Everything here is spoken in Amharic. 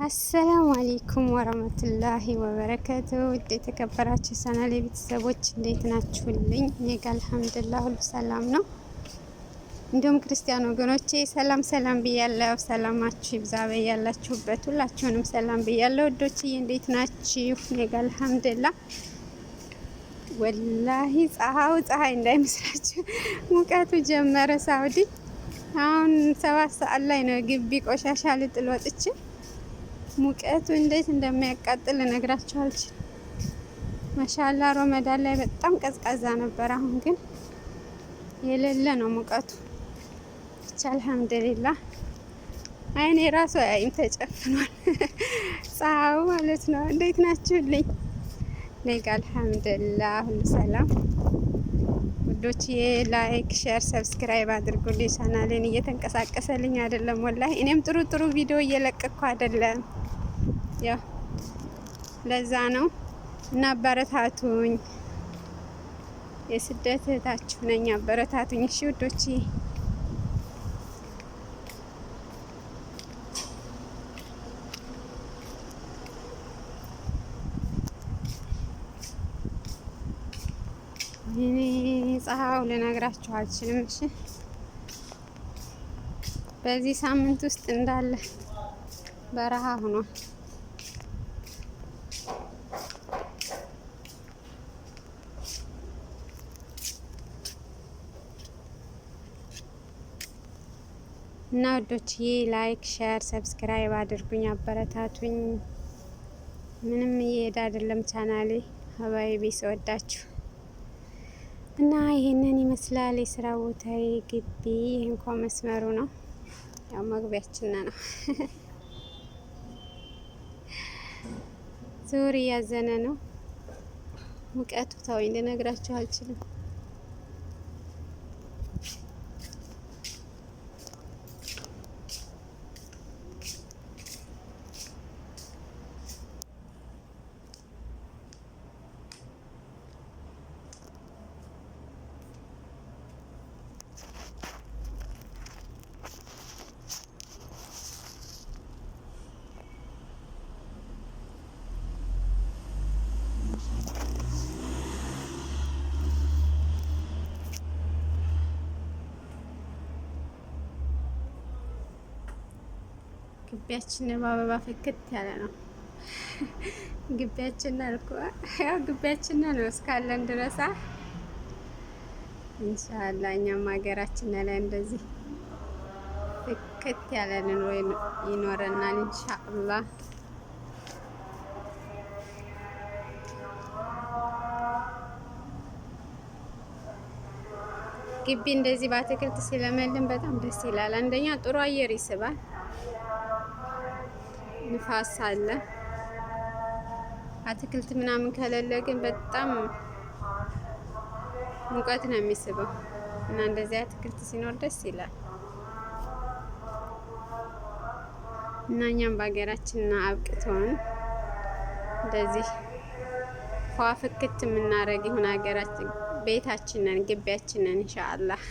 አሰላሙ አሌይኩም ወረህመቱላሂ ወበረከቱ። ውድ የተከበራችሁ ቻናሌ ቤተሰቦች እንዴት ናችሁልኝ? እኔ ጋ አልሐምዱሊላህ ሁሉ ሰላም ነው። እንዲሁም ክርስቲያን ወገኖቼ ሰላም ሰላም ብያለሁ። ሰላማችሁ ይብዛ በያላችሁበት። ሁላችሁንም ሰላም ብያለሁ። ውዶችዬ እንዴት ናችሁ? እኔ ጋ አልሐምዱሊላህ። ወላሂ ፀሐይ እንዳይመስላችሁ ሙቀቱ ጀመረ ሳውዲ። አሁን 7 ሰዓት ላይ ነው ግቢ ቆሻሻ ልጥል ወጥቼ ሙቀቱ እንዴት እንደሚያቃጥል እነግራችሁ አልችልም። ማሻአላ ረመዳን ላይ በጣም ቀዝቃዛ ነበር። አሁን ግን የሌለ ነው ሙቀቱ። ብቻ አልሐምዱሊላህ። አይኔ ራሱ አይም ተጨፍኗል ፀሐዩ ማለት ነው። እንዴት ናችሁልኝ? እኔ ጋ አልሐምዱሊላህ ሁሉ ሰላም። ውዶች ላይክ፣ ሼር፣ ሰብስክራይብ አድርጉልኝ። ቻናሌን እየተንቀሳቀሰልኝ አይደለም ወላሂ። እኔም ጥሩ ቪዲዮ እየለቀቅኩ አይደለም። ያው ለዛ ነው እና አበረታቱኝ። የስደት እህታችሁ ነኝ፣ አበረታቱኝ እሺ ውዶች። እኔ ፀሐዩ ልነግራችሁ አልችልም። እሺ በዚህ ሳምንት ውስጥ እንዳለ በረሃ ሆኗል። እና ወዶችዬ ላይክ፣ ሼር፣ ሰብስክራይብ አድርጉኝ፣ አበረታቱኝ። ምንም እየሄደ አይደለም ቻናሌ ሀባይቢ ስወዳችሁ እና ይሄንን ይመስላል የስራ ቦታዬ ግቢ። እንኳን መስመሩ ነው ያው መግቢያችን ነው። ዙር እያዘነ ነው ሙቀቱ ተወኝ ልነግራችሁ አልችልም። ግቢያችን በአበባ ፍክት ያለ ነው። ግቢያችን አልኩ ያው ግቢያችን ነው እስካለን ድረስ ኢንሻአላህ እኛም ሀገራችን ላይ እንደዚህ ፍክት ያለ ኑሮ ይኖረናል ኢንሻአላህ። ግቢ እንደዚህ በአትክልት ሲለመልም በጣም ደስ ይላል። አንደኛ ጥሩ አየር ይስባል፣ ንፋስ አለ። አትክልት ምናምን ከሌለ ግን በጣም ሙቀት ነው የሚስበው እና እንደዚህ አትክልት ሲኖር ደስ ይላል። እና እኛም በሀገራችን አብቅቶን እንደዚህ ፏፍክት የምናረግ ይሁን ሀገራችን ቤታችንን ግቢያችንን ኢንሻአላህ።